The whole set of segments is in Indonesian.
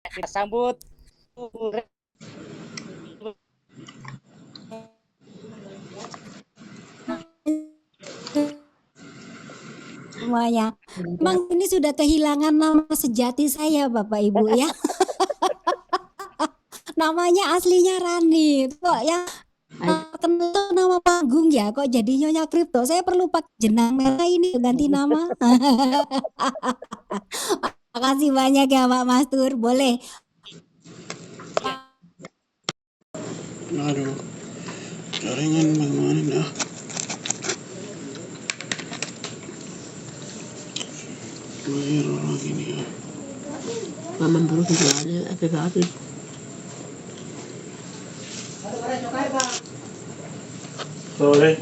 Kita sambut semuanya. Memang ini sudah kehilangan nama sejati saya Bapak Ibu ya. Namanya aslinya Rani. Kok yang kenal nama panggung ya, kok jadi Nyonya Kripto. Saya perlu pakai jenang merah ini ganti nama. Makasih banyak ya Pak Mastur. Boleh. Aduh, jaringan bagaimana nih? Error lagi nih ya. Aman terus aja, aktif. Boleh.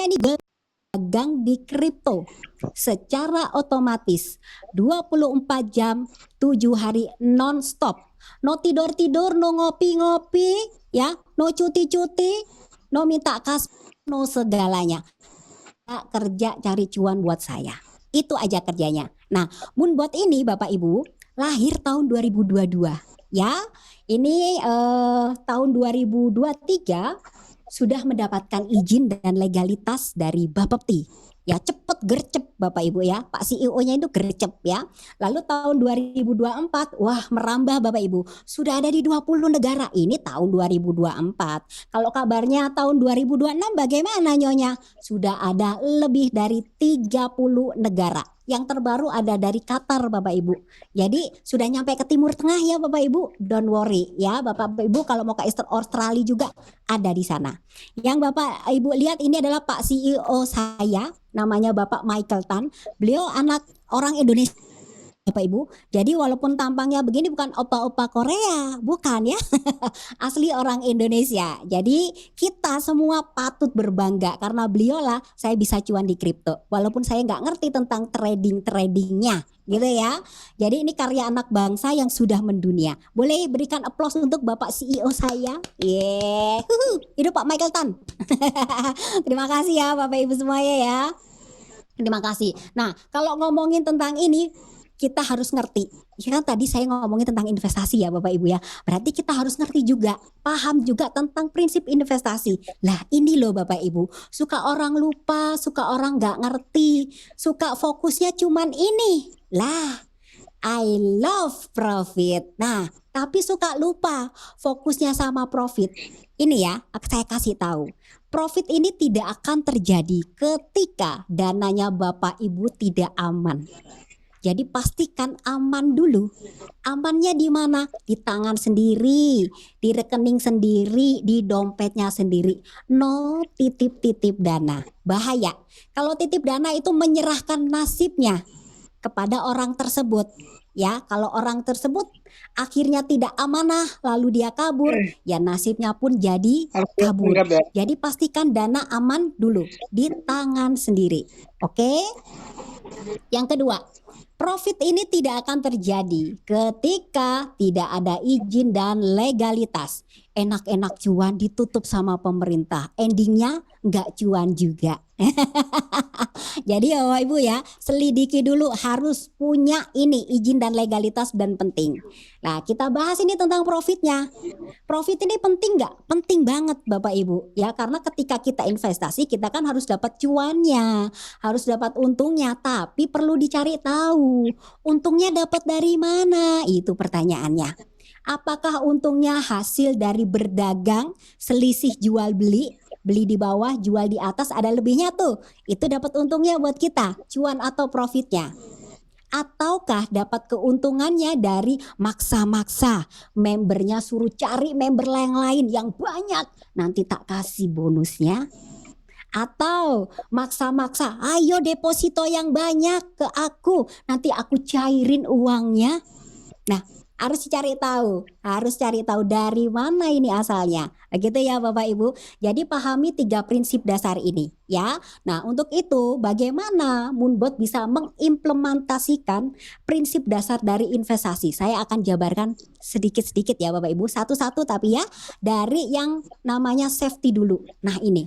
Ini dagang di kripto secara otomatis 24 jam 7 hari non-stop. No tidur-tidur, no ngopi-ngopi, ya, no cuti-cuti, no minta kas, no segalanya. Kerja cari cuan buat saya. Itu aja kerjanya. Nah, Moonbot ini Bapak Ibu lahir tahun 2022. Ya, ini tahun 2023 sudah mendapatkan izin dan legalitas dari Bapepti. Ya, cepet gercep Bapak Ibu ya. Pak CEO-nya itu gercep ya. Lalu tahun 2024, wah merambah Bapak Ibu. Sudah ada di 20 negara. Ini tahun 2024. Kalau kabarnya tahun 2026 bagaimana Nyonya? Sudah ada lebih dari 30 negara. Yang terbaru ada dari Qatar Bapak Ibu. Jadi sudah nyampe ke Timur Tengah ya Bapak Ibu. Don't worry ya Bapak Ibu, kalau mau ke Australia juga ada di sana. Yang Bapak Ibu lihat ini adalah Pak CEO saya, namanya Bapak Michael Tan. Beliau anak orang Indonesia Bapak Ibu. Jadi walaupun tampangnya begini bukan opa-opa Korea, bukan ya. Asli orang Indonesia. Jadi kita semua patut berbangga karena beliau lah saya bisa cuan di kripto. Walaupun saya nggak ngerti tentang tradingnya gitu ya. Jadi ini karya anak bangsa yang sudah mendunia. Boleh berikan aplaus untuk Bapak CEO saya. Hidup Pak Michael Tan. Terima kasih ya Bapak Ibu semuanya ya. Terima kasih. Nah, kalau ngomongin tentang ini, kita harus ngerti. Ya kan tadi saya ngomongin tentang investasi ya Bapak Ibu ya. Berarti kita harus ngerti juga, paham juga tentang prinsip investasi. Lah ini loh Bapak Ibu, suka orang lupa, suka orang nggak ngerti, suka fokusnya cuman ini. Lah, I love profit. Nah, tapi suka lupa fokusnya sama profit. Ini ya, saya kasih tahu. Profit ini tidak akan terjadi ketika dananya Bapak Ibu tidak aman. Jadi pastikan aman dulu. Amannya di mana? Di tangan sendiri, di rekening sendiri, di dompetnya sendiri. No titip-titip dana. Bahaya. Kalau titip dana itu menyerahkan nasibnya kepada orang tersebut. Ya, kalau orang tersebut akhirnya tidak amanah lalu dia kabur, ya nasibnya pun jadi kabur. Jadi pastikan dana aman dulu di tangan sendiri. Oke? Yang kedua, profit ini tidak akan terjadi ketika tidak ada izin dan legalitas. Enak-enak cuan ditutup sama pemerintah, endingnya nggak cuan juga. Jadi Bapak Ibu ya, selidiki dulu, harus punya ini izin dan legalitas dan penting. Nah kita bahas ini tentang profitnya. Profit ini penting nggak? Penting banget Bapak Ibu ya, karena ketika kita investasi kita kan harus dapat cuannya, harus dapat untungnya, tapi perlu dicari tahu untungnya dapat dari mana, itu pertanyaannya. Apakah untungnya hasil dari berdagang, selisih jual beli, beli di bawah, jual di atas, ada lebihnya tuh. Itu dapat untungnya buat kita, cuan atau profitnya. Ataukah dapat keuntungannya dari maksa-maksa, membernya suruh cari member yang lain yang banyak, nanti tak kasih bonusnya. Atau maksa-maksa, ayo deposito yang banyak ke aku, nanti aku cairin uangnya. Nah, harus cari tahu dari mana ini asalnya. Begitu ya Bapak Ibu. Jadi pahami 3 prinsip dasar ini ya. Nah, untuk itu bagaimana Moonbot bisa mengimplementasikan prinsip dasar dari investasi? Saya akan jabarkan sedikit-sedikit ya Bapak Ibu, satu-satu tapi ya, dari yang namanya safety dulu. Nah, ini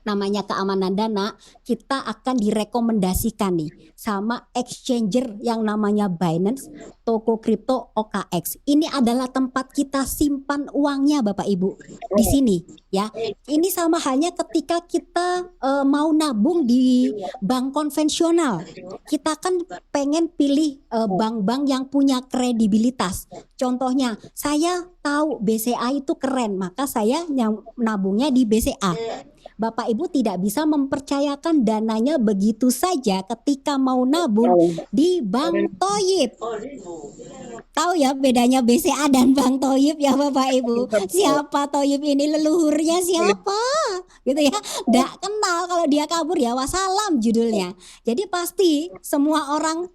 namanya keamanan dana, kita akan direkomendasikan nih sama exchanger yang namanya Binance, toko kripto OKX. Ini adalah tempat kita simpan uangnya Bapak Ibu di sini ya. Ini sama halnya ketika kita mau nabung di bank konvensional. Kita kan pengen pilih bank-bank yang punya kredibilitas. Contohnya, saya tahu BCA itu keren, maka saya nabungnya di BCA. Bapak Ibu tidak bisa mempercayakan dananya begitu saja ketika mau nabung di Bank Toyib. Tahu ya bedanya BCA dan Bank Toyib ya Bapak Ibu. Siapa Toyib ini, leluhurnya siapa? Gitu ya. Nggak kenal, kalau dia kabur ya wassalam judulnya. Jadi pasti semua orang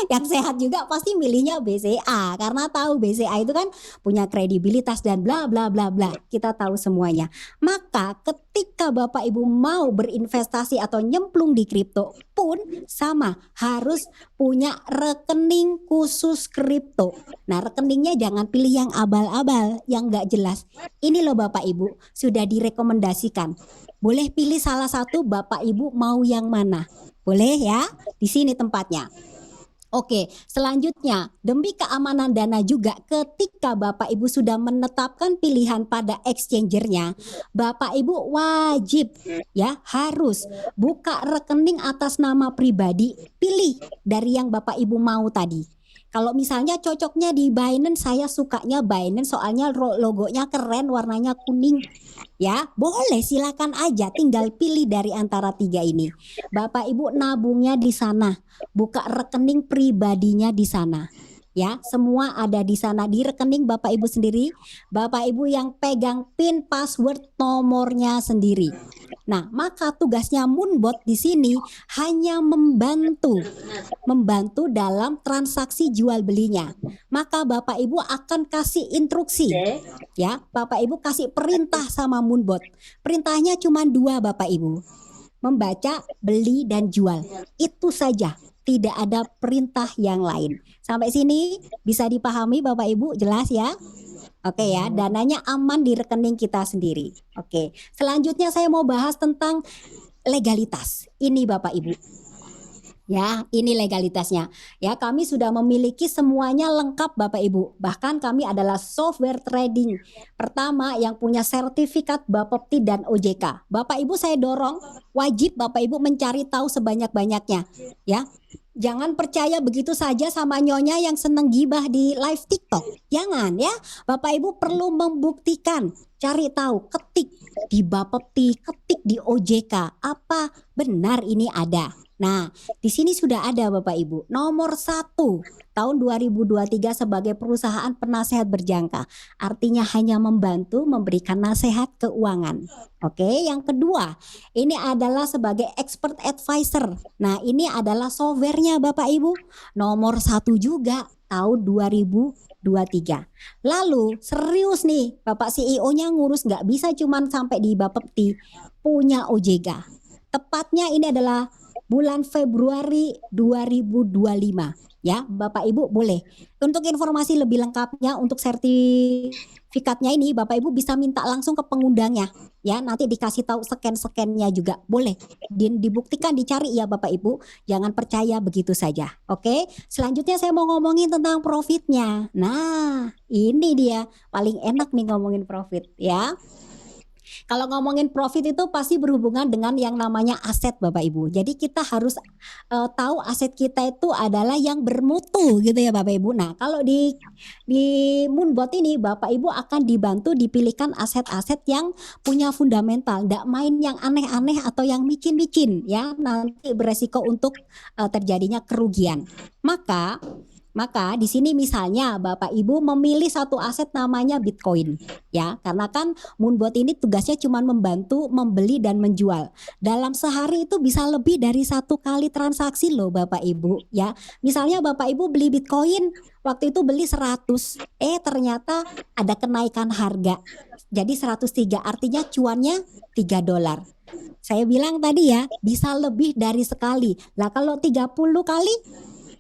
yang sehat juga pasti milihnya BCA karena tahu BCA itu kan punya kredibilitas dan bla bla bla bla. Kita tahu semuanya. Maka ketika Bapak Ibu mau berinvestasi atau nyemplung di kripto pun sama, harus punya rekening khusus kripto. Nah, rekeningnya jangan pilih yang abal-abal, yang nggak jelas. Ini loh Bapak Ibu, sudah direkomendasikan. Boleh pilih salah satu, Bapak Ibu mau yang mana? Boleh ya, di sini tempatnya. Oke, selanjutnya demi keamanan dana juga ketika Bapak Ibu sudah menetapkan pilihan pada exchangernya, Bapak Ibu wajib ya harus buka rekening atas nama pribadi, pilih dari yang Bapak Ibu mau tadi. Kalau misalnya cocoknya di Binance, saya sukanya Binance soalnya logonya keren, warnanya kuning. Ya, boleh silakan aja, tinggal pilih dari antara 3 ini. Bapak Ibu nabungnya di sana, buka rekening pribadinya di sana. Ya, semua ada di sana di rekening Bapak Ibu sendiri. Bapak Ibu yang pegang PIN, password, nomornya sendiri. Nah, maka tugasnya Moonbot di sini hanya membantu dalam transaksi jual belinya. Maka Bapak Ibu akan kasih instruksi. Ya, Bapak Ibu kasih perintah sama Moonbot. Perintahnya cuma 2 Bapak Ibu. Membaca, beli dan jual. Itu saja. Tidak ada perintah yang lain. Sampai sini bisa dipahami Bapak Ibu, jelas ya? Oke ya, dananya aman di rekening kita sendiri. Oke, selanjutnya saya mau bahas tentang legalitas. Ini Bapak Ibu. Ya, ini legalitasnya. Ya, kami sudah memiliki semuanya lengkap Bapak Ibu. Bahkan kami adalah software trading pertama yang punya sertifikat Bapepti dan OJK. Bapak Ibu saya dorong, wajib Bapak Ibu mencari tahu sebanyak-banyaknya. Ya, jangan percaya begitu saja sama nyonya yang seneng gibah di live TikTok. Jangan ya. Bapak Ibu perlu membuktikan, cari tahu, ketik di Bapepti, ketik di OJK, apa benar ini ada. Nah, di sini sudah ada Bapak Ibu. Nomor 1 tahun 2023 sebagai perusahaan penasehat berjangka. Artinya hanya membantu memberikan nasihat keuangan. Oke, yang kedua, ini adalah sebagai expert advisor. Nah, ini adalah softwarenya Bapak Ibu. Nomor 1 juga tahun 2023. Lalu serius nih, Bapak CEO-nya ngurus, nggak bisa cuman sampai di Bapepti, punya OJK. Tepatnya ini adalah bulan Februari 2025 ya Bapak Ibu boleh. Untuk informasi lebih lengkapnya untuk sertifikatnya ini Bapak Ibu bisa minta langsung ke pengundangnya ya, nanti dikasih tahu scan-scannya juga boleh. Dibuktikan, dicari ya Bapak Ibu, jangan percaya begitu saja. Oke, selanjutnya saya mau ngomongin tentang profitnya. Nah, ini dia paling enak nih ngomongin profit ya. Kalau ngomongin profit itu pasti berhubungan dengan yang namanya aset Bapak Ibu. Jadi kita harus tahu aset kita itu adalah yang bermutu gitu ya Bapak Ibu. Nah, kalau di Moonbot ini Bapak Ibu akan dibantu dipilihkan aset-aset yang punya fundamental, tidak main yang aneh-aneh atau yang micin-micin ya, nanti beresiko untuk terjadinya kerugian. Maka Maka di sini misalnya Bapak Ibu memilih satu aset namanya Bitcoin, ya, karena kan Moonbot ini tugasnya cuma membantu membeli dan menjual. Dalam sehari itu bisa lebih dari 1 kali transaksi loh Bapak Ibu, ya. Misalnya Bapak Ibu beli Bitcoin, waktu itu beli 100, ternyata ada kenaikan harga. Jadi 103, artinya cuannya $3. Saya bilang tadi ya, bisa lebih dari sekali. Lah kalau 30 kali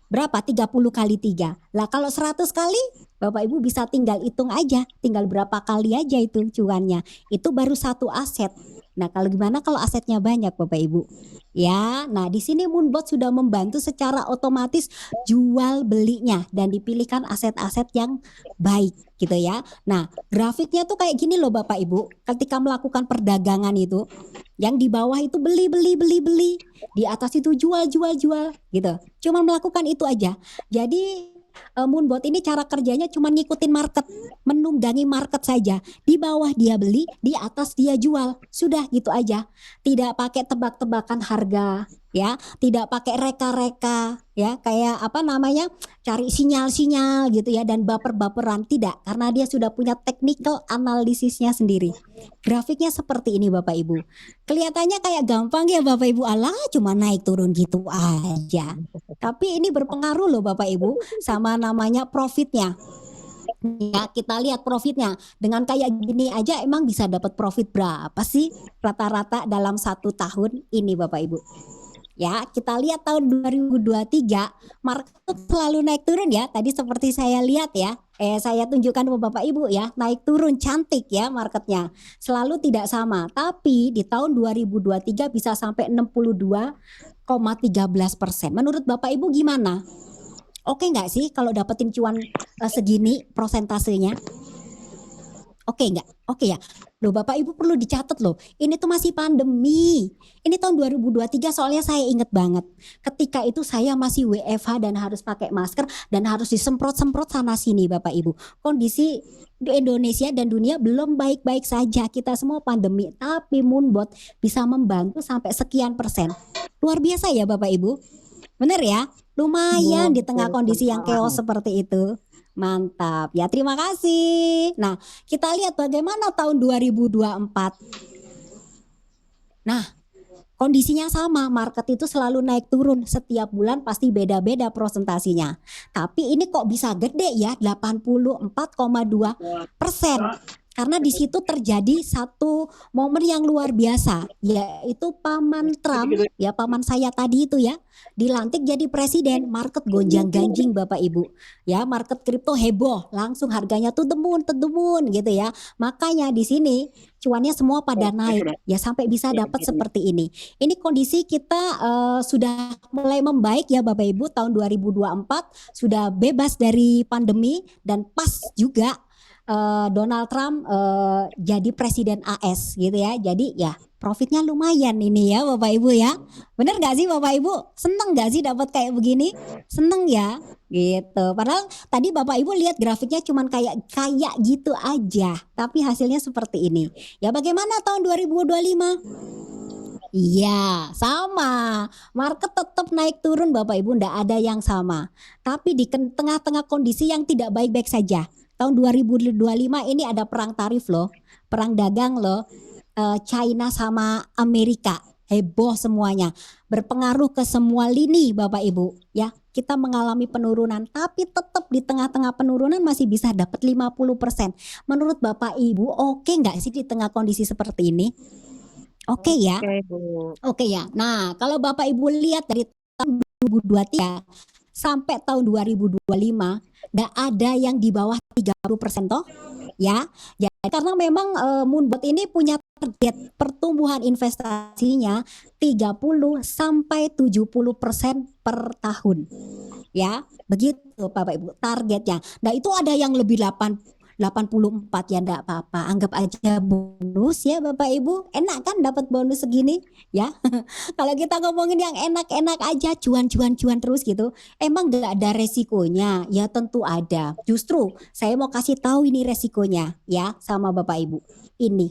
berapa? 30 kali 3. Lah kalau 100 kali, Bapak Ibu bisa tinggal hitung aja, tinggal berapa kali aja itu cuannya. Itu baru satu aset. Nah, kalau gimana kalau asetnya banyak Bapak Ibu? Ya, nah di sini Moonbot sudah membantu secara otomatis jual belinya dan dipilihkan aset-aset yang baik gitu ya. Nah, grafiknya tuh kayak gini loh Bapak Ibu. Ketika melakukan perdagangan itu, yang di bawah itu beli, di atas itu jual gitu. Cuma melakukan itu aja. Jadi Moonbot ini cara kerjanya cuma ngikutin market, menunggangi market saja. Di bawah dia beli, di atas dia jual. Sudah gitu aja. Tidak pakai tebak-tebakan harga, ya, tidak pakai reka-reka, ya, kayak apa namanya? Cari sinyal-sinyal gitu ya dan baper-baperan, tidak, karena dia sudah punya technical analisisnya sendiri. Grafiknya seperti ini Bapak Ibu. Kelihatannya kayak gampang ya Bapak Ibu, alah cuma naik turun gitu aja. Tapi ini berpengaruh loh Bapak Ibu sama namanya profitnya. Ya, kita lihat profitnya. Dengan kayak gini aja emang bisa dapat profit berapa sih rata-rata dalam 1 tahun ini Bapak Ibu? Ya, kita lihat tahun 2023 market selalu naik turun ya. Tadi seperti saya lihat ya. Saya tunjukkan ke Bapak Ibu ya, naik turun cantik ya marketnya. Selalu tidak sama. Tapi di tahun 2023 bisa sampai 62,13%. Menurut Bapak Ibu gimana? Oke nggak sih kalau dapetin cuan segini prosentasenya? Oke nggak? Oke ya. Loh Bapak Ibu perlu dicatat loh. Ini tuh masih pandemi. Ini tahun 2023 soalnya saya inget banget. Ketika itu saya masih WFH dan harus pakai masker dan harus disemprot-semprot sana sini Bapak Ibu. Kondisi di Indonesia dan dunia belum baik-baik saja. Kita semua pandemi. Tapi Moonbot bisa membantu sampai sekian persen. Luar biasa ya Bapak Ibu. Bener ya? Lumayan di tengah kondisi yang chaos seperti itu. Mantap. Ya, terima kasih. Nah, kita lihat bagaimana tahun 2024. Nah, kondisinya sama, market itu selalu naik turun, setiap bulan pasti beda-beda prosentasinya. Tapi ini kok bisa gede ya, 84,2%. Karena di situ terjadi satu momen yang luar biasa, yaitu paman Trump, ya paman saya tadi itu ya, dilantik jadi presiden, market gonjang-ganjing Bapak Ibu. Ya, market kripto heboh, langsung harganya tuh temun gitu ya. Makanya di sini cuannya semua pada naik ya sampai bisa dapat seperti ini. Ini kondisi kita sudah mulai membaik ya Bapak Ibu, tahun 2024 sudah bebas dari pandemi dan pas juga Donald Trump jadi presiden AS gitu ya. Jadi ya profitnya lumayan ini ya Bapak Ibu ya. Bener gak sih Bapak Ibu? Seneng gak sih dapat kayak begini? Seneng ya gitu. Padahal tadi Bapak Ibu lihat grafiknya cuman kayak gitu aja. Tapi hasilnya seperti ini. Ya bagaimana tahun 2025? Iya, sama. Market tetap naik turun Bapak Ibu, ndak ada yang sama. Tapi di tengah-tengah kondisi yang tidak baik-baik saja. Tahun 2025 ini ada perang tarif loh, perang dagang loh, China sama Amerika. Heboh semuanya, berpengaruh ke semua lini Bapak Ibu. Ya, kita mengalami penurunan, tapi tetap di tengah-tengah penurunan masih bisa dapat 50%. Menurut Bapak Ibu, oke nggak sih di tengah kondisi seperti ini? Oke ya. Oke, Bu. Oke ya. Nah, kalau Bapak Ibu lihat dari tahun 2023 sampai tahun 2025 nggak ada yang di bawah 30% toh ya. Jadi karena memang Moonbot ini punya target pertumbuhan investasinya 30 sampai 70% per tahun. Ya, begitu Bapak Ibu targetnya. Nah, itu ada yang lebih 84 ya enggak apa-apa, anggap aja bonus ya Bapak Ibu. Enak kan dapat bonus segini ya. Kalau kita ngomongin yang enak-enak aja, cuan-cuan terus gitu, emang enggak ada resikonya? Ya tentu ada. Justru saya mau kasih tahu ini resikonya ya sama Bapak Ibu. Ini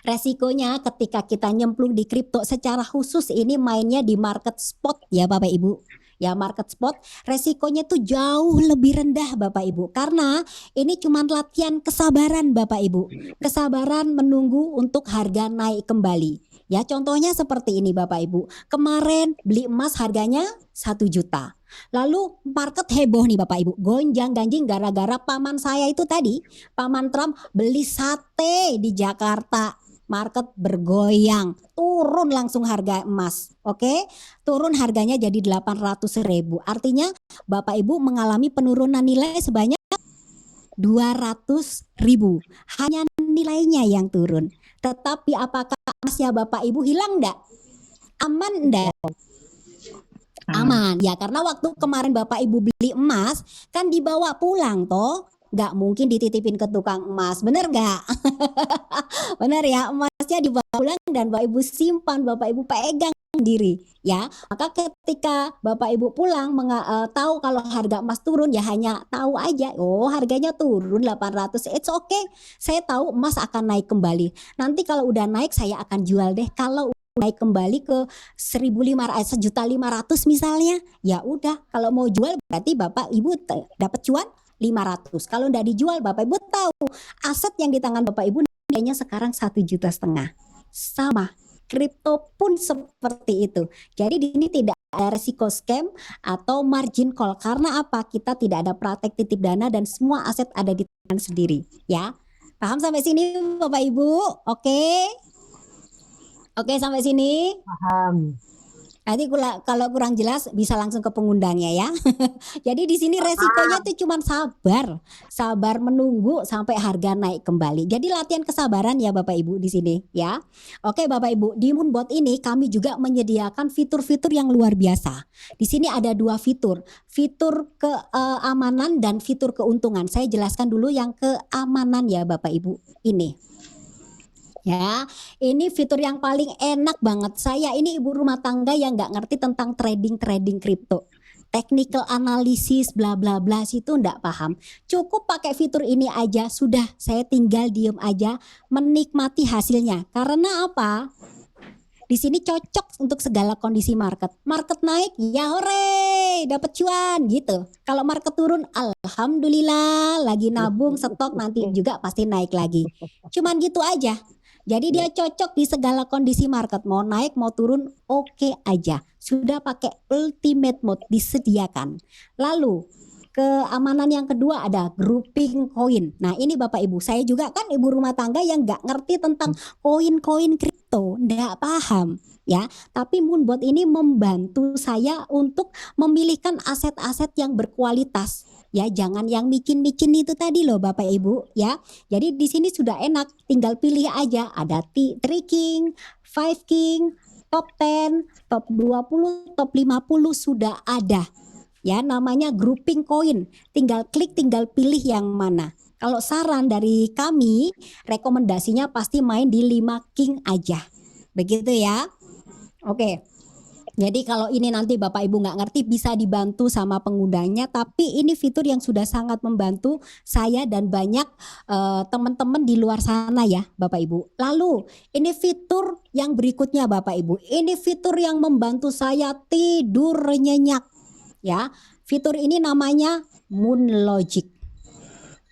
resikonya ketika kita nyemplung di kripto secara khusus ini mainnya di market spot ya Bapak Ibu. ya market spot, resikonya tuh jauh lebih rendah Bapak Ibu. Karena ini cuma latihan kesabaran Bapak Ibu. Kesabaran menunggu untuk harga naik kembali. Ya contohnya seperti ini Bapak Ibu. Kemarin beli emas harganya 1 juta. Lalu market heboh nih Bapak Ibu, gonjang ganjing gara-gara paman saya itu tadi, paman Trump beli sate di Jakarta. Market bergoyang, turun langsung harga emas. Oke, turun harganya jadi 800.000. Artinya Bapak Ibu mengalami penurunan nilai sebanyak 200.000. Hanya nilainya yang turun. Tetapi apakah emasnya Bapak Ibu hilang enggak? Aman enggak? Aman ya, karena waktu kemarin Bapak Ibu beli emas kan dibawa pulang toh, nggak mungkin dititipin ke tukang emas, bener nggak? Bener ya, emasnya dibawa pulang dan Bapak Ibu simpan, Bapak Ibu pegang sendiri ya. Maka ketika Bapak Ibu pulang tahu kalau harga emas turun, ya hanya tahu aja, oh harganya turun 800, it's okay, saya tahu emas akan naik kembali. Nanti kalau udah naik saya akan jual deh. Kalau naik kembali ke 1.500 misalnya, ya udah, kalau mau jual berarti Bapak Ibu dapat cuan 500. Kalau enggak dijual, Bapak Ibu tahu aset yang di tangan Bapak Ibu nilainya sekarang 1,5 juta. Sama kripto pun seperti itu. Jadi di sini tidak ada resiko scam atau margin call. Karena apa? Kita tidak ada praktek titip dana dan semua aset ada di tangan sendiri, ya. Paham sampai sini Bapak Ibu? Oke. Oke, sampai sini. Paham. Nanti kalau kurang jelas bisa langsung ke pengundangnya ya. Jadi di sini resikonya tuh cuma sabar menunggu sampai harga naik kembali. Jadi latihan kesabaran ya Bapak Ibu di sini ya. Oke Bapak Ibu, di Moonbot ini kami juga menyediakan fitur-fitur yang luar biasa. Di sini ada 2 fitur keamanan dan fitur keuntungan. Saya jelaskan dulu yang keamanan ya Bapak Ibu ini. Ya, ini fitur yang paling enak banget. Saya ini ibu rumah tangga yang nggak ngerti tentang trading kripto, technical analysis bla bla bla, situ nggak paham. Cukup pakai fitur ini aja sudah, saya tinggal diem aja menikmati hasilnya. Karena apa? Di sini cocok untuk segala kondisi market. Market naik, ya hore, dapat cuan gitu. Kalau market turun, alhamdulillah, lagi nabung stok nanti juga pasti naik lagi. Cuman gitu aja. Jadi dia cocok di segala kondisi market, mau naik mau turun oke aja. Sudah pakai ultimate mode disediakan. Lalu keamanan yang kedua ada grouping koin. Nah ini Bapak Ibu, saya juga kan ibu rumah tangga yang nggak ngerti tentang koin-koin kripto, nggak paham ya. Tapi Moonbot ini membantu saya untuk memilihkan aset-aset yang berkualitas. Ya jangan yang micin-micin itu tadi loh Bapak Ibu ya. Jadi di sini sudah enak, tinggal pilih aja. Ada 3 king, 5 king, top 10, top 20, top 50 sudah ada. Ya namanya grouping koin. Tinggal klik, tinggal pilih yang mana. Kalau saran dari kami, rekomendasinya pasti main di 5 king aja. Begitu ya. Oke. Jadi kalau ini nanti Bapak Ibu nggak ngerti bisa dibantu sama pengundangnya, tapi ini fitur yang sudah sangat membantu saya dan banyak teman-teman di luar sana ya Bapak Ibu. Lalu ini fitur yang berikutnya Bapak Ibu, ini fitur yang membantu saya tidur nyenyak ya. Fitur ini namanya Moonlogic.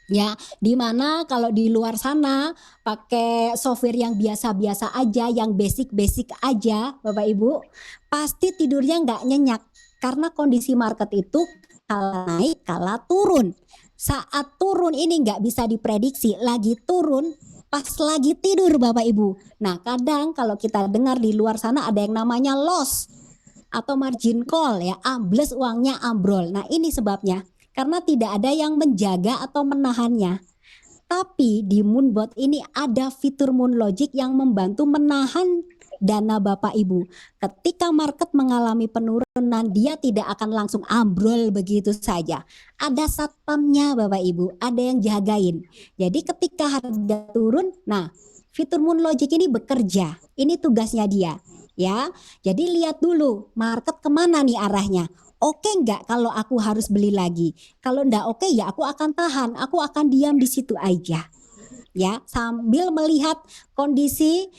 Ya, dimana kalau di luar sana pakai software yang biasa-biasa aja, yang basic-basic aja, Bapak Ibu, pasti tidurnya nggak nyenyak karena kondisi market itu kala naik, kala turun. Saat turun ini nggak bisa diprediksi, lagi turun, pas lagi tidur Bapak Ibu. Nah, kadang kalau kita dengar di luar sana ada yang namanya loss atau margin call ya, ambles uangnya ambrol. Nah, ini sebabnya. Karena tidak ada yang menjaga atau menahannya. Tapi di Moonbot ini ada fitur Moonlogic yang membantu menahan dana Bapak Ibu. Ketika market mengalami penurunan, dia tidak akan langsung ambrol begitu saja. Ada satpamnya Bapak Ibu, ada yang jagain. Jadi ketika harga turun, nah fitur Moonlogic ini bekerja. Ini tugasnya dia. Ya, jadi lihat dulu market kemana nih arahnya. Oke enggak kalau aku harus beli lagi? Kalau enggak oke ya aku akan tahan, aku akan diam di situ aja. Ya, sambil melihat kondisi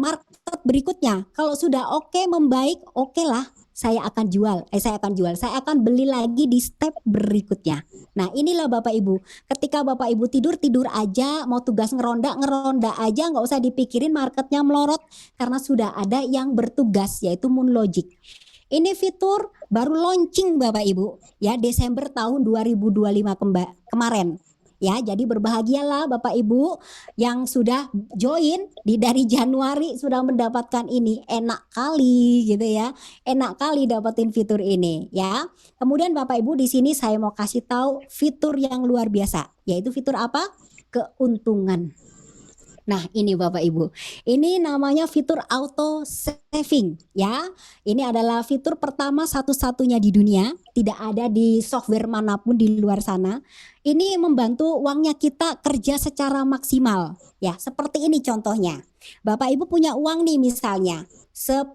market berikutnya. Kalau sudah oke membaik, oke lah. saya akan beli lagi di step berikutnya. Nah, inilah Bapak Ibu, ketika Bapak Ibu tidur aja, mau tugas ngeronda aja, nggak usah dipikirin marketnya melorot karena sudah ada yang bertugas yaitu Moonlogic. Ini fitur baru launching Bapak Ibu ya, Desember tahun 2025 kemarin. Ya, jadi berbahagialah Bapak Ibu yang sudah join dari Januari sudah mendapatkan ini. Enak kali gitu ya. Enak kali dapetin fitur ini ya. Kemudian Bapak Ibu di sini saya mau kasih tahu fitur yang luar biasa, yaitu fitur apa? Keuntungan. Nah, ini Bapak Ibu. Ini namanya fitur auto saving ya. Ini adalah fitur pertama satu-satunya di dunia, tidak ada di software manapun di luar sana. Ini membantu uangnya kita kerja secara maksimal. Ya, seperti ini contohnya. Bapak Ibu punya uang nih misalnya $10.000.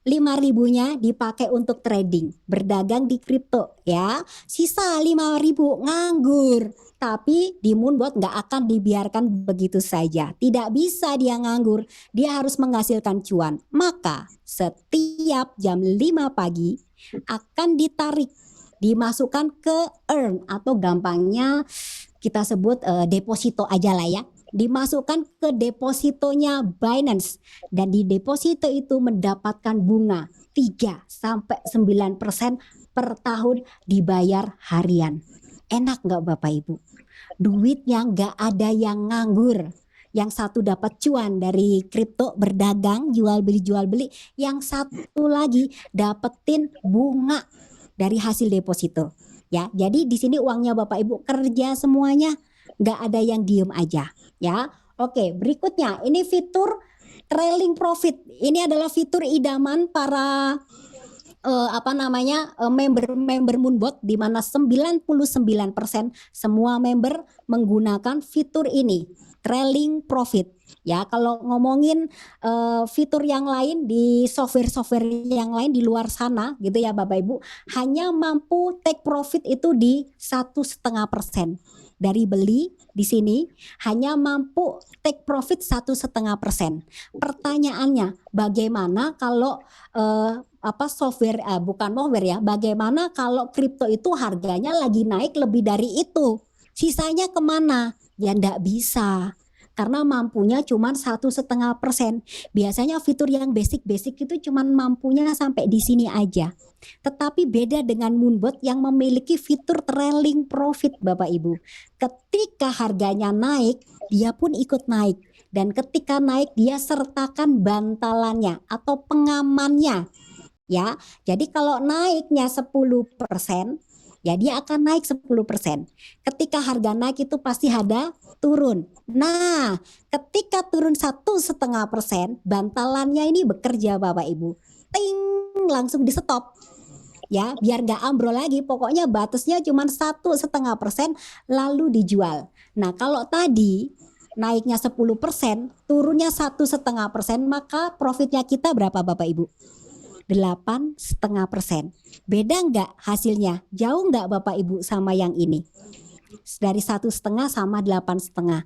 5.000-nya dipakai untuk trading, berdagang di kripto ya. Sisa 5.000 nganggur. Tapi di Moonbot nggak akan dibiarkan begitu saja. Tidak bisa dia nganggur, dia harus menghasilkan cuan. Maka setiap jam 5 pagi akan ditarik, dimasukkan ke earn atau gampangnya kita sebut deposito aja lah ya. Dimasukkan ke depositonya Binance dan di deposito itu mendapatkan bunga 3-9% per tahun dibayar harian. Enak nggak Bapak Ibu? Duitnya nggak ada yang nganggur. Yang satu dapat cuan dari kripto berdagang jual beli, yang satu lagi dapetin bunga dari hasil deposito. Ya, jadi di sini uangnya Bapak Ibu kerja semuanya, nggak ada yang diem aja. Ya, oke. Berikutnya ini fitur trailing profit. Ini adalah fitur idaman para member Moonbot, di mana 99% semua member menggunakan fitur ini, trailing profit. Ya, kalau ngomongin fitur yang lain di software yang lain di luar sana gitu ya Bapak Ibu, hanya mampu take profit itu di 1,5%. Dari beli di sini hanya mampu take profit 1,5%. Pertanyaannya, bagaimana kalau bagaimana kalau kripto itu harganya lagi naik lebih dari itu? Sisanya kemana? Ya ndak bisa. Karena mampunya cuma 1,5%. Biasanya fitur yang basic itu cuma mampunya sampai di sini aja. Tetapi beda dengan Moonbot yang memiliki fitur trailing profit Bapak Ibu. Ketika harganya naik, dia pun ikut naik. Dan ketika naik dia sertakan bantalannya atau pengamannya. Ya, jadi kalau naiknya 10%, ya dia akan naik 10%. Ketika harga naik itu pasti ada turun. Nah, ketika turun 1,5%, bantalannya ini bekerja Bapak Ibu. Ting, langsung di stop. Ya, biar nggak ambrol lagi. Pokoknya batasnya cuma 1,5% lalu dijual. Nah, kalau tadi naiknya 10%, turunnya 1,5%, maka profitnya kita berapa Bapak Ibu? 8,5%. Beda nggak hasilnya? Jauh nggak Bapak Ibu sama yang ini? Dari 1,5 sama 8,5.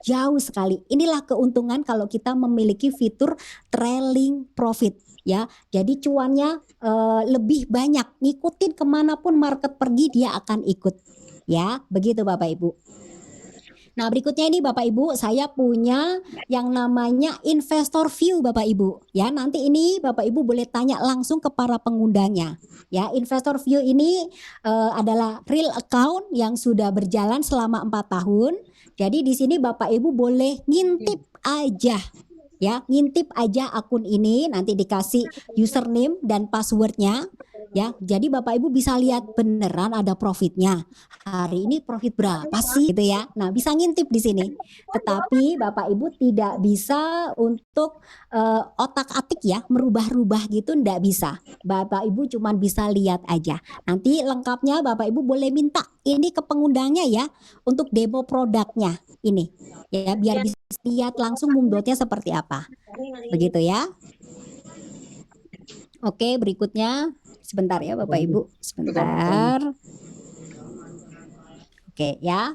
Jauh sekali. Inilah keuntungan kalau kita memiliki fitur trailing profit. Ya, jadi cuannya lebih banyak. Ngikutin kemanapun market pergi dia akan ikut. Ya, begitu Bapak Ibu. Nah, berikutnya ini Bapak Ibu, saya punya yang namanya investor view Bapak Ibu. Ya, nanti ini Bapak Ibu boleh tanya langsung ke para pengundangnya. Ya, investor view ini adalah real account yang sudah berjalan selama 4 tahun. Jadi di sini Bapak Ibu boleh ngintip aja. Ya, ngintip aja akun ini, nanti dikasih username dan passwordnya. Ya, jadi Bapak Ibu bisa lihat beneran ada profitnya. Hari ini profit berapa sih gitu ya. Nah, bisa ngintip di sini. Tetapi Bapak Ibu tidak bisa untuk otak-atik ya, merubah-rubah gitu ndak bisa. Bapak Ibu cuma bisa lihat aja. Nanti lengkapnya Bapak Ibu boleh minta ini ke pengundangnya ya untuk demo produknya ini. Ya, biar bisa lihat langsung Moonbotnya seperti apa. Begitu ya. Oke, berikutnya sebentar ya Bapak Ibu, sebentar. Oke ya.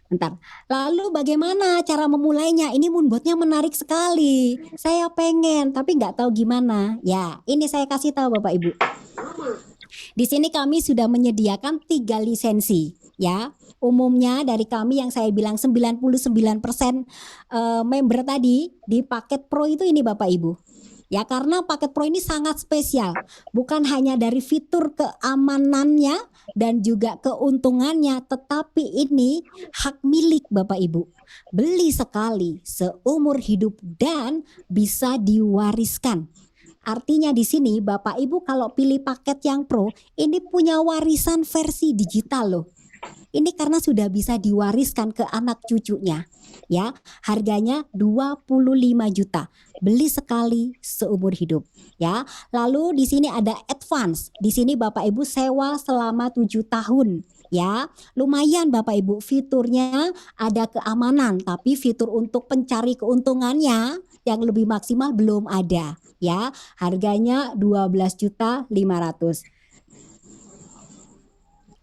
Bentar. Lalu bagaimana cara memulainya? Ini moonboardnya menarik sekali. Saya pengen, tapi nggak tahu gimana. Ya, ini saya kasih tahu Bapak Ibu. Di sini kami sudah menyediakan 3 lisensi, ya. Umumnya dari kami yang saya bilang 99% member tadi di paket Pro itu ini Bapak Ibu. Ya, karena paket Pro ini sangat spesial. Bukan hanya dari fitur keamanannya dan juga keuntungannya, tetapi ini hak milik Bapak Ibu. Beli sekali seumur hidup dan bisa diwariskan. Artinya di sini Bapak Ibu kalau pilih paket yang Pro, ini punya warisan versi digital loh. Ini karena sudah bisa diwariskan ke anak cucunya. Ya, harganya 25 juta. Beli sekali seumur hidup, ya. Lalu di sini ada advance. Di sini Bapak Ibu sewa selama 7 tahun, ya. Lumayan Bapak Ibu, fiturnya ada keamanan, tapi fitur untuk pencari keuntungannya yang lebih maksimal belum ada, ya. Harganya 12.500.000.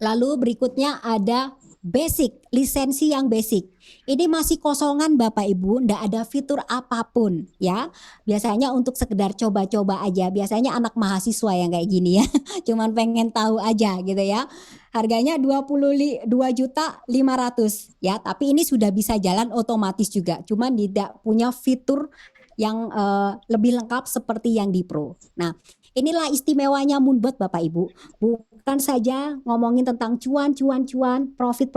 Lalu berikutnya ada basic, lisensi yang basic. Ini masih kosongan Bapak Ibu, ndak ada fitur apapun, ya. Biasanya untuk sekedar coba-coba aja. Biasanya anak mahasiswa yang kayak gini ya. Cuman pengen tahu aja gitu ya. Harganya 22.500.000 ya, tapi ini sudah bisa jalan otomatis juga. Cuman tidak punya fitur yang lebih lengkap seperti yang di Pro. Nah, inilah istimewanya Moonbot Bapak Ibu. Bukan saja ngomongin tentang cuan, profit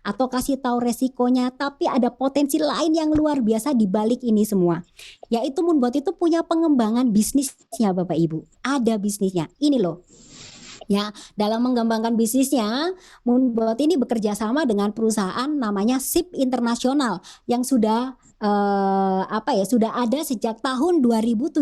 atau kasih tahu resikonya, tapi ada potensi lain yang luar biasa di balik ini semua. Yaitu Moonbot itu punya pengembangan bisnisnya Bapak Ibu. Ada bisnisnya. Ini loh. Ya, dalam mengembangkan bisnisnya, Moonbot ini bekerja sama dengan perusahaan namanya SIP Internasional yang sudah sudah ada sejak tahun 2017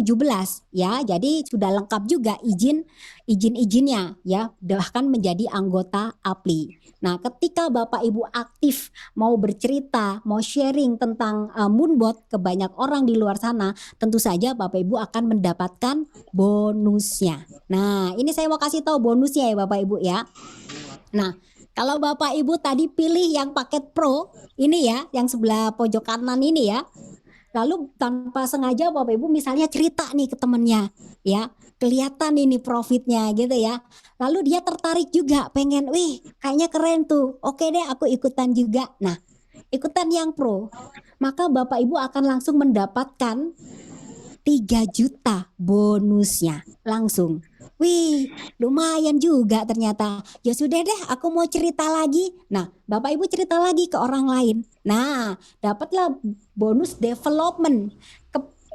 ya. Jadi sudah lengkap juga izin-izinnya ya, bahkan menjadi anggota APLI. Nah, ketika Bapak Ibu aktif mau bercerita, mau sharing tentang Moonbot ke banyak orang di luar sana, tentu saja Bapak Ibu akan mendapatkan bonusnya. Nah, ini saya mau kasih tahu bonusnya ya Bapak Ibu ya. Nah, kalau Bapak Ibu tadi pilih yang paket Pro, ini ya, yang sebelah pojok kanan ini ya. Lalu tanpa sengaja Bapak Ibu misalnya cerita nih ke temennya, ya, kelihatan ini profitnya gitu ya. Lalu dia tertarik juga, pengen, wih kayaknya keren tuh, oke deh aku ikutan juga. Nah, ikutan yang Pro, maka Bapak Ibu akan langsung mendapatkan 3 juta bonusnya langsung. Wih, lumayan juga ternyata. Ya sudah deh, aku mau cerita lagi. Nah, Bapak Ibu cerita lagi ke orang lain. Nah, dapatlah bonus development.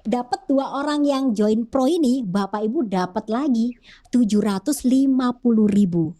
Dapat 2 orang yang join Pro ini, Bapak Ibu dapat lagi 750.000.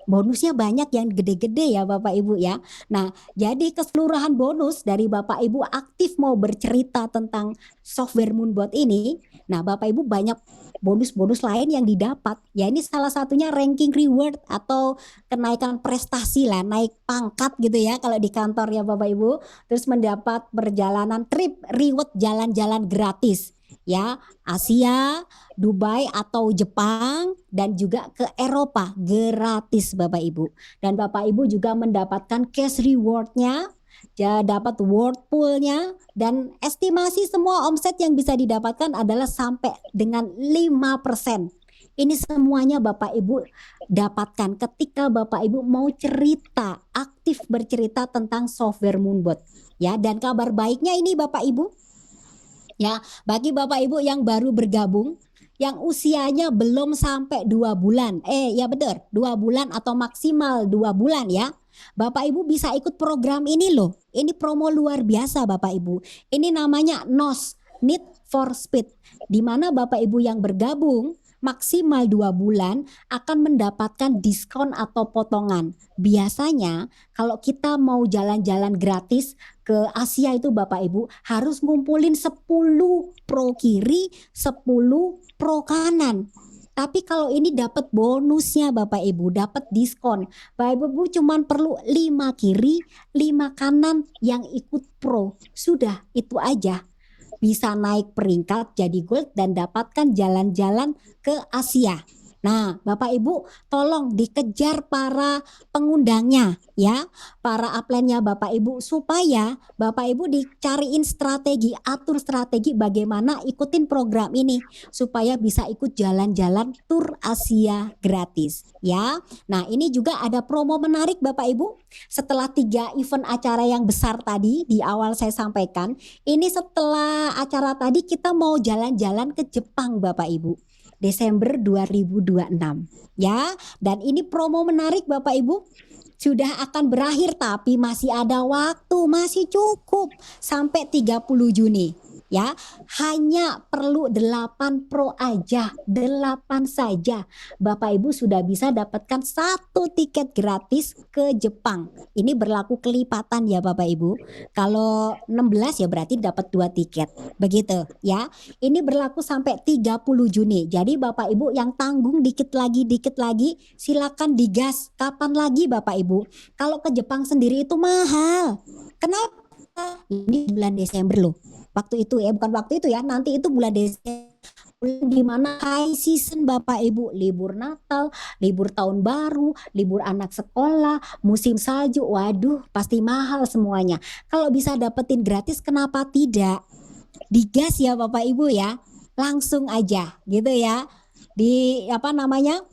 Bonusnya banyak yang gede-gede ya Bapak Ibu ya. Nah, jadi keseluruhan bonus dari Bapak Ibu aktif mau bercerita tentang software Moonbot ini. Nah, Bapak Ibu banyak bonus-bonus lain yang didapat. Ya, ini salah satunya ranking reward atau kenaikan prestasi lah, naik pangkat gitu ya kalau di kantor ya Bapak Ibu. Terus mendapat perjalanan trip reward jalan-jalan gratis. Ya, Asia, Dubai atau Jepang dan juga ke Eropa gratis Bapak Ibu. Dan Bapak Ibu juga mendapatkan cash rewardnya, ya, dapat Whirlpoolnya, dan estimasi semua omset yang bisa didapatkan adalah sampai dengan 5%. Ini semuanya Bapak Ibu dapatkan ketika Bapak Ibu mau cerita, aktif bercerita tentang software Moonbot. Ya, dan kabar baiknya ini Bapak Ibu, ya, bagi Bapak Ibu yang baru bergabung, yang usianya belum sampai 2 bulan. Ya benar, 2 bulan atau maksimal 2 bulan ya. Bapak Ibu bisa ikut program ini loh. Ini promo luar biasa Bapak Ibu. Ini namanya NOS, Need for Speed. Di mana Bapak Ibu yang bergabung maksimal 2 bulan akan mendapatkan diskon atau potongan. Biasanya kalau kita mau jalan-jalan gratis ke Asia itu Bapak Ibu harus ngumpulin 10 pro kiri, 10 pro kanan. Tapi kalau ini dapat bonusnya Bapak Ibu, dapat diskon. Bapak Ibu cuma perlu 5 kiri, 5 kanan yang ikut pro. Sudah, itu aja. Bisa naik peringkat jadi gold dan dapatkan jalan-jalan ke Asia. Nah, Bapak Ibu tolong dikejar para pengundangnya ya, para upline-nya Bapak Ibu supaya Bapak Ibu dicariin strategi, atur strategi bagaimana ikutin program ini supaya bisa ikut jalan-jalan tur Asia gratis ya. Nah, ini juga ada promo menarik Bapak Ibu. Setelah 3 event acara yang besar tadi di awal saya sampaikan, ini setelah acara tadi kita mau jalan-jalan ke Jepang Bapak Ibu. Desember 2026 ya, dan ini promo menarik Bapak Ibu, sudah akan berakhir tapi masih ada waktu, masih cukup sampai 30 Juni ya. Hanya perlu 8 pro aja, 8 saja Bapak Ibu sudah bisa dapatkan 1 tiket gratis ke Jepang. Ini berlaku kelipatan ya Bapak Ibu, kalau 16 ya berarti dapat 2 tiket begitu ya. Ini berlaku sampai 30 Juni. Jadi Bapak Ibu yang tanggung dikit lagi silakan digas. Kapan lagi Bapak Ibu? Kalau ke Jepang sendiri itu mahal. Kenapa? Ini bulan Desember loh. Waktu itu ya, bukan waktu itu ya, nanti itu bulan Desember, di mana high season Bapak Ibu, libur Natal, libur tahun baru, libur anak sekolah, musim salju. Waduh, pasti mahal semuanya. Kalau bisa dapetin gratis kenapa tidak? Digas ya Bapak Ibu ya. Langsung aja gitu ya. Di apa namanya?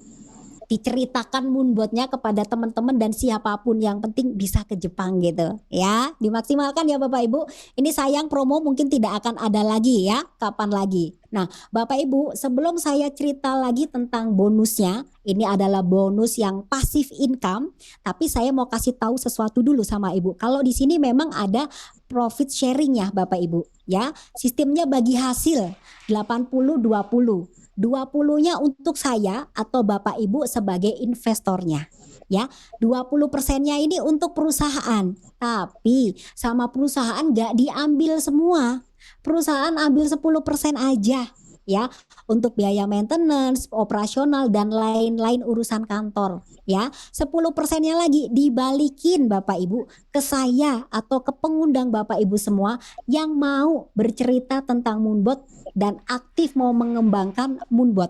Diceritakan moonboatnya kepada teman-teman dan siapapun, yang penting bisa ke Jepang gitu ya, dimaksimalkan ya Bapak Ibu. Ini sayang promo mungkin tidak akan ada lagi ya, kapan lagi. Nah Bapak Ibu, sebelum saya cerita lagi tentang bonusnya, ini adalah bonus yang passive income, tapi saya mau kasih tahu sesuatu dulu sama Ibu. Kalau di sini memang ada profit sharing ya Bapak Ibu ya, sistemnya bagi hasil 80-20. 20-nya untuk saya atau Bapak Ibu sebagai investornya ya. 20%-nya ini untuk perusahaan, tapi sama perusahaan gak diambil semua. Perusahaan ambil 10% aja ya, untuk biaya maintenance, operasional dan lain-lain urusan kantor ya. 10%-nya lagi dibalikin Bapak Ibu ke saya atau ke pengundang Bapak Ibu semua yang mau bercerita tentang Moonbot dan aktif mau mengembangkan Moonbot.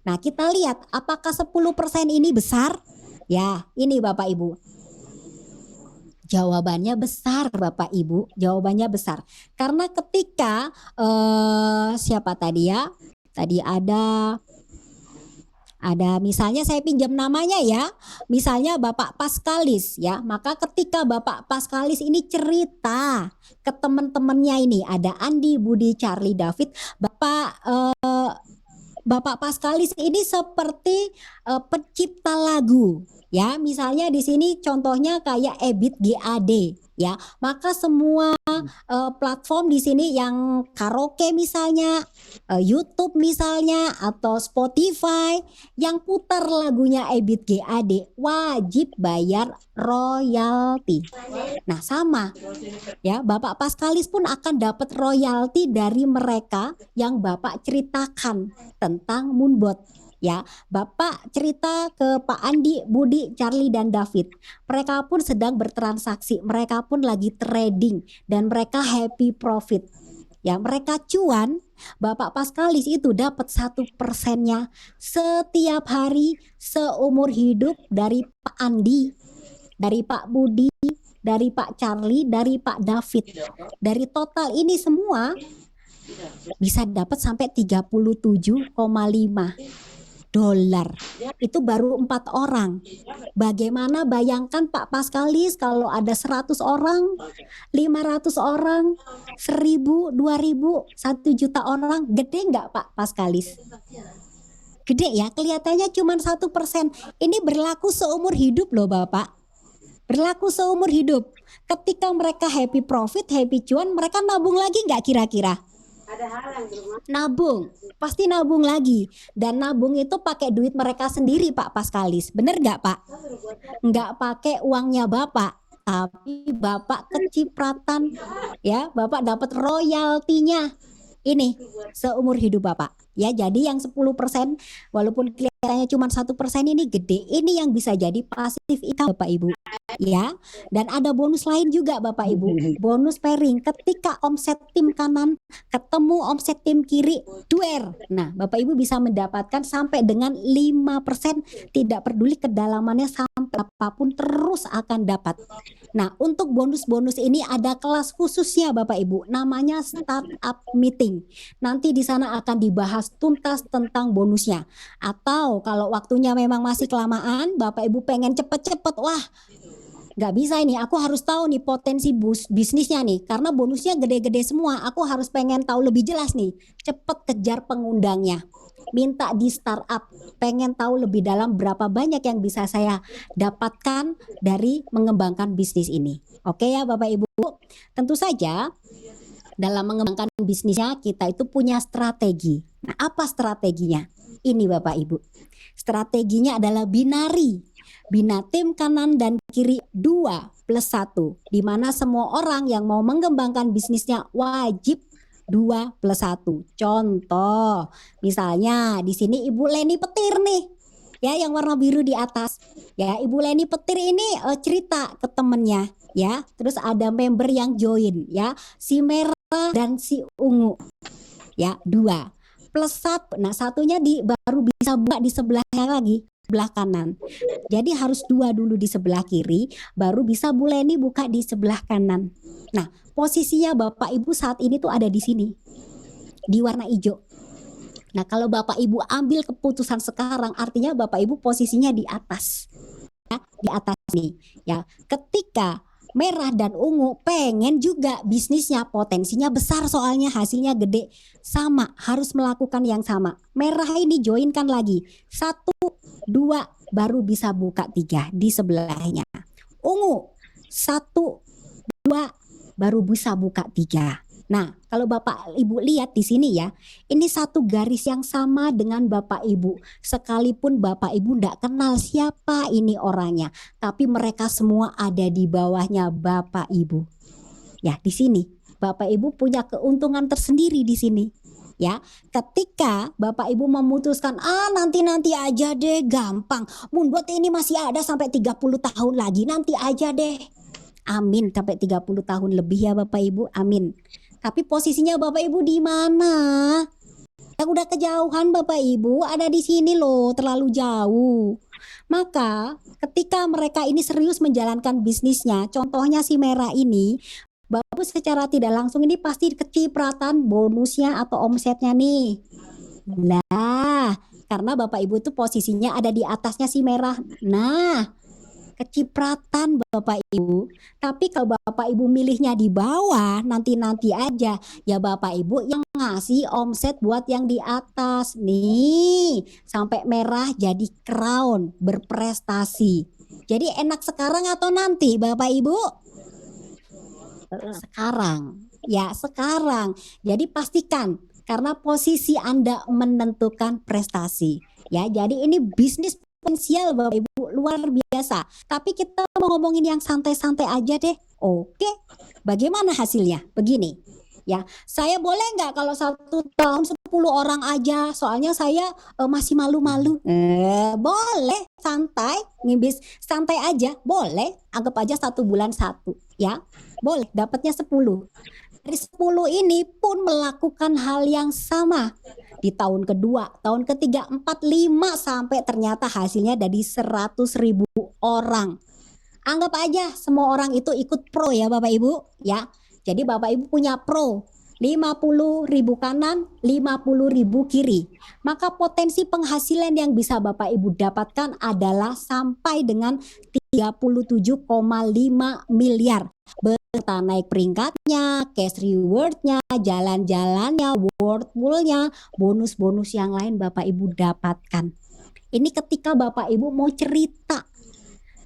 Nah, kita lihat apakah 10% ini besar? Ya, ini Bapak Ibu. Jawabannya besar Bapak Ibu, jawabannya besar. Karena ketika siapa tadi ya? Tadi ada misalnya saya pinjam namanya ya, misalnya Bapak Paskalis ya. Maka ketika Bapak Paskalis ini cerita ke teman-temannya, ini ada Andi, Budi, Charlie, David, Bapak Paskalis ini seperti pencipta lagu ya. Misalnya di sini contohnya kayak Ebit GAD ya. Maka semua platform di sini yang karaoke misalnya, YouTube misalnya atau Spotify yang putar lagunya Ebit GAD wajib bayar royalti. Nah, sama ya, Bapak Paskalis pun akan dapat royalti dari mereka yang Bapak ceritakan tentang Moonbot ya. Bapak cerita ke Pak Andi, Budi, Charlie dan David. Mereka pun sedang bertransaksi, mereka pun lagi trading dan mereka happy profit. Ya, mereka cuan. Bapak Paskalis itu dapat 1%-nya setiap hari seumur hidup dari Pak Andi, dari Pak Budi, dari Pak Charlie, dari Pak David. Dari total ini semua bisa dapat sampai 37,5 dolar. Itu baru 4 orang. Bagaimana bayangkan Pak Paskalis kalau ada 100 orang, 500 orang, 1000, 2000, 1 juta orang. Gede nggak Pak Paskalis? Gede ya, kelihatannya cuma 1%. Ini berlaku seumur hidup loh Bapak. Berlaku seumur hidup. Ketika mereka happy profit, happy cuan, mereka nabung lagi nggak kira-kira? Nabung, pasti nabung lagi. Dan nabung itu pakai duit mereka sendiri Pak Paskalis. Bener nggak Pak? Nggak pakai uangnya Bapak, tapi Bapak kecipratan ya. Bapak dapat royaltinya ini seumur hidup Bapak. Ya, jadi yang 10% walaupun kelihatannya cuma 1% ini gede, ini yang bisa jadi pasif income Bapak Ibu. Ya, dan ada bonus lain juga Bapak Ibu. Bonus pairing ketika omset tim kanan ketemu omset tim kiri duer. Nah, Bapak Ibu bisa mendapatkan sampai dengan 5%, tidak peduli kedalamannya sampai apapun terus akan dapat. Nah, untuk bonus-bonus ini ada kelas khususnya Bapak Ibu, namanya startup meeting. Nanti di sana akan dibahas tuntas tentang bonusnya. Atau kalau waktunya memang masih kelamaan, Bapak Ibu pengen cepet-cepet, wah nggak bisa ini, aku harus tahu nih potensi bisnisnya nih, karena bonusnya gede-gede semua, aku harus pengen tahu lebih jelas nih, cepet kejar pengundangnya, minta di startup, pengen tahu lebih dalam berapa banyak yang bisa saya dapatkan dari mengembangkan bisnis ini. Oke ya Bapak Ibu, tentu saja dalam mengembangkan bisnisnya kita itu punya strategi. Nah, apa strateginya? Ini Bapak Ibu, strateginya adalah binari. Bina tim kanan dan kiri 2+1, di mana semua orang yang mau mengembangkan bisnisnya wajib 2+1. Contoh, misalnya di sini Ibu Leni Petir nih, ya yang warna biru di atas. Ya, Ibu Leni Petir ini cerita ke temennya, ya. Terus ada member yang join, ya, si merah dan si ungu, ya 2+1. Nah, satunya baru bisa buka di sebelahnya lagi, sebelah kanan. Jadi harus 2 dulu di sebelah kiri, baru bisa Bu Leni buka di sebelah kanan. Nah, posisinya Bapak Ibu saat ini tuh ada di sini, di warna hijau. Nah, kalau Bapak Ibu ambil keputusan sekarang, artinya Bapak Ibu posisinya di atas, ya, di atas nih, ya. Ketika merah dan ungu pengen juga bisnisnya potensinya besar, soalnya hasilnya gede, sama harus melakukan yang sama. Merah ini joinkan lagi 1, 2 baru bisa buka 3 di sebelahnya. Ungu 1, 2 baru bisa buka 3. Nah, kalau Bapak Ibu lihat di sini ya, ini satu garis yang sama dengan Bapak Ibu. Sekalipun Bapak Ibu tidak kenal siapa ini orangnya, tapi mereka semua ada di bawahnya Bapak Ibu. Ya, di sini Bapak Ibu punya keuntungan tersendiri di sini. Ya, ketika Bapak Ibu memutuskan nanti aja deh, gampang. Buat ini masih ada sampai 30 tahun lagi, nanti aja deh. Amin, sampai 30 tahun lebih ya Bapak Ibu, amin. Tapi posisinya Bapak Ibu di mana? Yang udah kejauhan Bapak Ibu ada di sini loh, terlalu jauh. Maka ketika mereka ini serius menjalankan bisnisnya, contohnya si merah ini, Bapak Ibu secara tidak langsung ini pasti kecipratan bonusnya atau omsetnya nih. Lah, karena Bapak Ibu itu posisinya ada di atasnya si merah. Nah, kecipratan Bapak Ibu. Tapi kalau Bapak Ibu milihnya di bawah, nanti aja ya Bapak Ibu yang ngasih omset buat yang di atas nih, sampai merah jadi crown, berprestasi. Jadi enak sekarang atau nanti Bapak Ibu? Sekarang. Ya, sekarang. Jadi pastikan, karena posisi Anda menentukan prestasi. Ya, jadi ini bisnis potensial Bapak Ibu luar biasa. Tapi kita mau ngomongin yang santai-santai aja deh. Oke, bagaimana hasilnya? Begini, ya, saya boleh nggak kalau 1 tahun 10 orang aja? Soalnya saya masih malu-malu. Boleh, santai, ngibis santai aja, boleh. Anggap aja 1 bulan 1, ya, boleh. Dapatnya 10. Dari 10 ini pun melakukan hal yang sama di tahun kedua, tahun ketiga, 4, 5 sampai ternyata hasilnya dari 100.000 orang. Anggap aja semua orang itu ikut pro ya Bapak Ibu, ya. Jadi Bapak Ibu punya pro 50.000 kanan, 50.000 kiri. Maka potensi penghasilan yang bisa Bapak Ibu dapatkan adalah sampai dengan 37,5 miliar. Berta naik peringkatnya, cash rewardnya, jalan-jalannya, world poolnya, bonus-bonus yang lain Bapak Ibu dapatkan. Ini ketika Bapak Ibu mau cerita.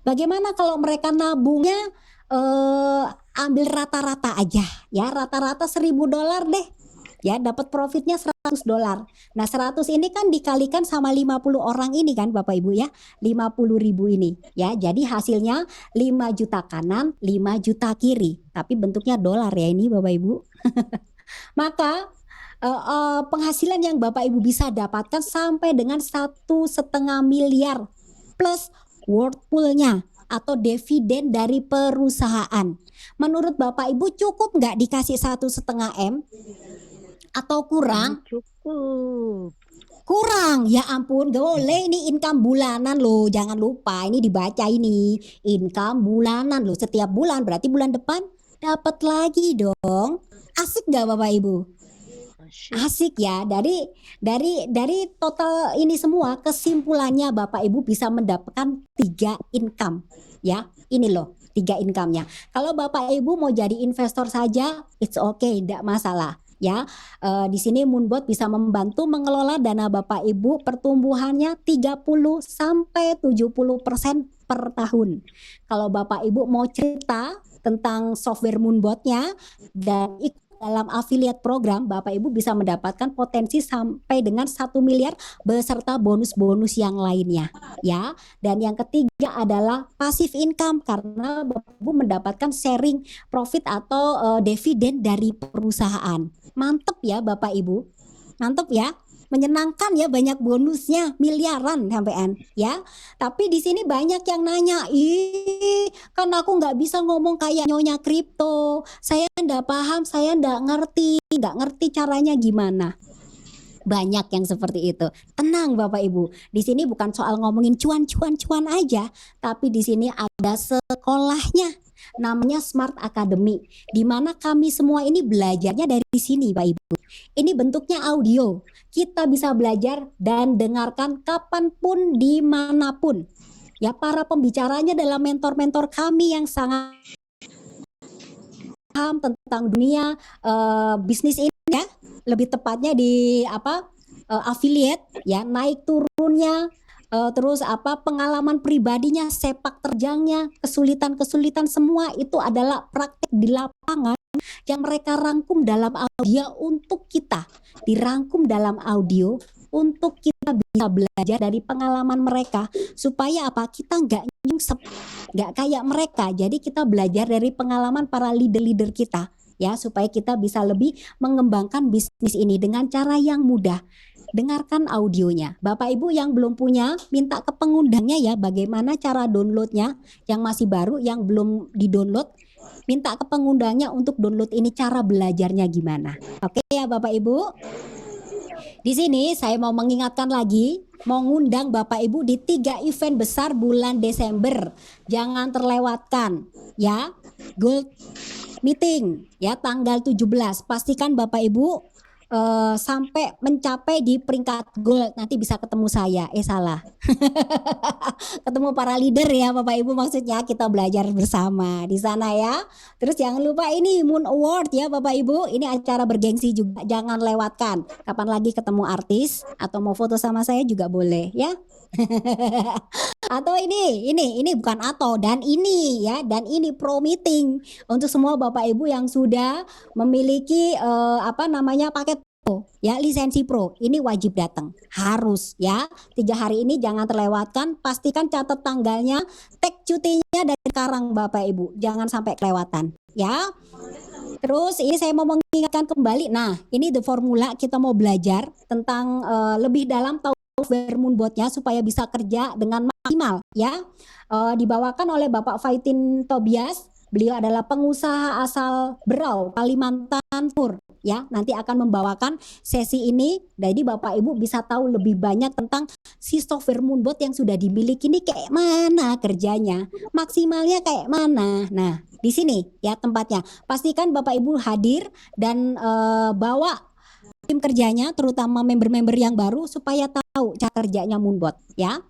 Bagaimana kalau mereka nabungnya ambil rata-rata aja, ya, rata-rata $1.000 deh, ya, dapat profitnya $100. Nah, 100 ini kan dikalikan sama 50 orang ini kan Bapak Ibu ya, 50.000 ini, ya, jadi hasilnya 5 juta kanan, 5 juta kiri, tapi bentuknya dolar ya ini Bapak Ibu. Maka penghasilan yang Bapak Ibu bisa dapatkan sampai dengan 1,5 miliar plus worthpool-nya atau dividen dari perusahaan. Menurut Bapak Ibu cukup nggak dikasih 1,5 M atau kurang? Cukup. Kurang, ya ampun, gak boleh, ini income bulanan loh, jangan lupa ini dibaca ini income bulanan loh, setiap bulan berarti bulan depan dapat lagi dong. Asik gak Bapak Ibu? Asik ya. Dari total ini semua kesimpulannya Bapak Ibu bisa mendapatkan 3 income ya. Ini loh 3 income-nya. Kalau Bapak Ibu mau jadi investor saja, it's okay, tidak masalah. Ya, di sini Moonbot bisa membantu mengelola dana Bapak Ibu pertumbuhannya 30 sampai 70% per tahun. Kalau Bapak Ibu mau cerita tentang software Moonbot-nya dan ikut dalam affiliate program, Bapak Ibu bisa mendapatkan potensi sampai dengan 1 miliar beserta bonus-bonus yang lainnya ya. Dan yang ketiga adalah passive income karena Bapak Ibu mendapatkan sharing profit atau dividen dari perusahaan. Mantep ya Bapak Ibu, mantep ya, menyenangkan ya, banyak bonusnya miliaran sampean ya. Tapi di sini banyak yang nanya, ih kan aku nggak bisa ngomong kayak nyonya kripto, saya nggak paham, saya nggak ngerti caranya gimana. Banyak yang seperti itu. Tenang Bapak Ibu, di sini bukan soal ngomongin cuan aja, tapi di sini ada sekolahnya. Namanya Smart Academy, di mana kami semua ini belajarnya dari sini Pak Ibu. Ini bentuknya audio. Kita bisa belajar dan dengarkan kapanpun, dimanapun. Ya, para pembicaranya adalah mentor-mentor kami yang sangat paham tentang dunia bisnis ini ya. Lebih tepatnya di affiliate ya, naik turunnya, terus pengalaman pribadinya, sepak terjangnya, kesulitan semua itu adalah praktek di lapangan yang mereka rangkum dalam audio untuk kita, dirangkum dalam audio untuk kita bisa belajar dari pengalaman mereka supaya kita nggak nyungsep, nggak kayak mereka. Jadi kita belajar dari pengalaman para leader-leader kita ya, supaya kita bisa lebih mengembangkan bisnis ini dengan cara yang mudah. Dengarkan audionya. Bapak Ibu yang belum punya, minta ke pengundangnya ya, bagaimana cara downloadnya. Yang masih baru, yang belum di-download, minta ke pengundangnya untuk download ini, cara belajarnya gimana. Oke ya Bapak Ibu. Di sini saya mau mengingatkan lagi, mau ngundang Bapak Ibu di 3 event besar bulan Desember. Jangan terlewatkan ya. Gold Meeting ya tanggal 17. Pastikan Bapak Ibu sampai mencapai di peringkat gold, nanti bisa ketemu saya. Salah. Ketemu para leader ya Bapak Ibu, maksudnya kita belajar bersama di sana ya. Terus jangan lupa ini Moon Award ya Bapak Ibu, ini acara bergengsi juga, jangan lewatkan. Kapan lagi ketemu artis atau mau foto sama saya juga boleh ya. Atau ini bukan atau, dan ini ya, dan ini pro meeting untuk semua Bapak Ibu yang sudah memiliki paket pro ya, lisensi pro, ini wajib datang, harus ya. 3 hari ini jangan terlewatkan, pastikan catat tanggalnya, tag cutinya dari sekarang Bapak Ibu, jangan sampai kelewatan ya. Terus ini saya mau mengingatkan kembali, nah ini the formula, kita mau belajar tentang lebih dalam software Moonbot-nya supaya bisa kerja dengan maksimal ya. Dibawakan oleh Bapak Faitin Tobias. Beliau adalah pengusaha asal Berau, Kalimantan Timur ya. Nanti akan membawakan sesi ini, jadi Bapak Ibu bisa tahu lebih banyak tentang si software Moonbot yang sudah dimiliki ini, kayak mana kerjanya, maksimalnya kayak mana. Nah, di sini ya tempatnya. Pastikan Bapak Ibu hadir dan bawa tim kerjanya, terutama member-member yang baru supaya tahu cara kerjanya Moonbot ya.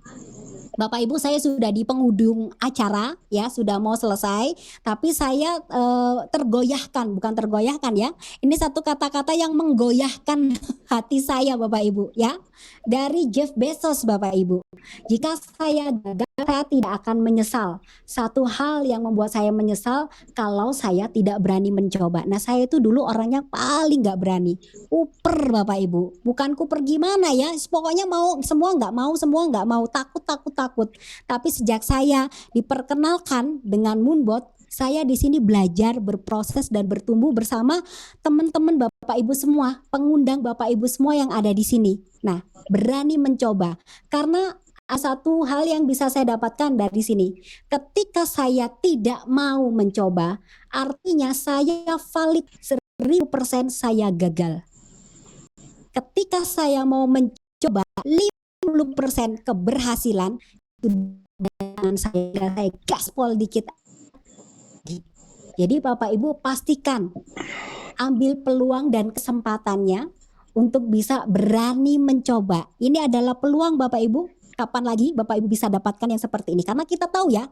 Bapak Ibu, saya sudah di penghujung acara ya, sudah mau selesai, tapi saya bukan tergoyahkan ya. Ini satu kata-kata yang menggoyahkan hati saya Bapak Ibu ya. Dari Jeff Bezos Bapak Ibu. Jika saya gagal, saya tidak akan menyesal. Satu hal yang membuat saya menyesal kalau saya tidak berani mencoba. Nah, saya itu dulu orangnya paling nggak berani. Kuper Bapak Ibu. Bukan kuper gimana ya. Pokoknya semua nggak mau, takut. Tapi sejak saya diperkenalkan dengan Moonbot, Saya di sini belajar, berproses dan bertumbuh bersama teman-teman Bapak Ibu semua, pengundang Bapak Ibu semua yang ada di sini. Nah, berani mencoba karena satu hal yang bisa saya dapatkan dari sini. Ketika saya tidak mau mencoba, artinya saya valid 1000% saya gagal. Ketika saya mau mencoba 50% keberhasilan, itu dengan saya gaspol dikit. Jadi Bapak Ibu pastikan ambil peluang dan kesempatannya untuk bisa berani mencoba. Ini adalah peluang Bapak Ibu. Kapan lagi Bapak Ibu bisa dapatkan yang seperti ini? Karena kita tahu ya,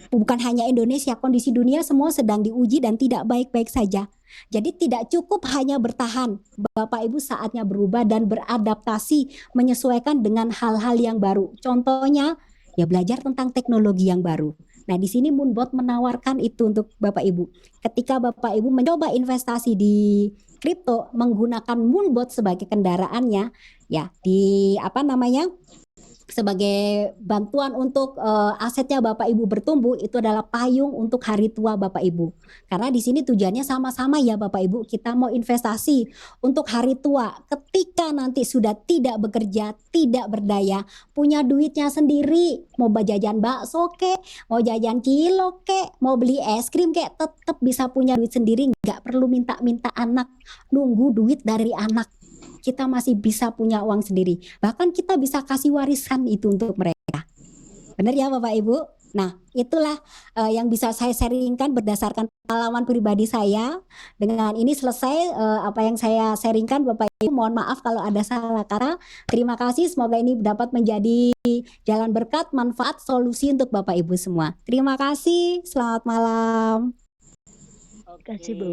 bukan hanya Indonesia, kondisi dunia semua sedang diuji dan tidak baik-baik saja. Jadi tidak cukup hanya bertahan. Bapak Ibu saatnya berubah dan beradaptasi menyesuaikan dengan hal-hal yang baru. Contohnya ya belajar tentang teknologi yang baru. Nah, di sini Moonbot menawarkan itu untuk Bapak Ibu. Ketika Bapak Ibu mencoba investasi di kripto menggunakan Moonbot sebagai kendaraannya, ya di sebagai bantuan untuk asetnya Bapak Ibu bertumbuh, itu adalah payung untuk hari tua Bapak Ibu. Karena di sini tujuannya sama-sama ya Bapak Ibu, kita mau investasi untuk hari tua. Ketika nanti sudah tidak bekerja, tidak berdaya, punya duitnya sendiri, mau jajan bakso kek, mau jajan cilok kek, mau beli es krim kek, tetap bisa punya duit sendiri, nggak perlu minta-minta anak, nunggu duit dari anak. Kita masih bisa punya uang sendiri. Bahkan kita bisa kasih warisan itu untuk mereka. Benar ya Bapak Ibu? Nah, itulah yang bisa saya sharingkan berdasarkan pengalaman pribadi saya. Dengan ini selesai apa yang saya sharingkan Bapak Ibu. Mohon maaf kalau ada salah kata. Terima kasih, semoga ini dapat menjadi jalan berkat, manfaat, solusi untuk Bapak Ibu semua. Terima kasih, selamat malam. Terima kasih Bu.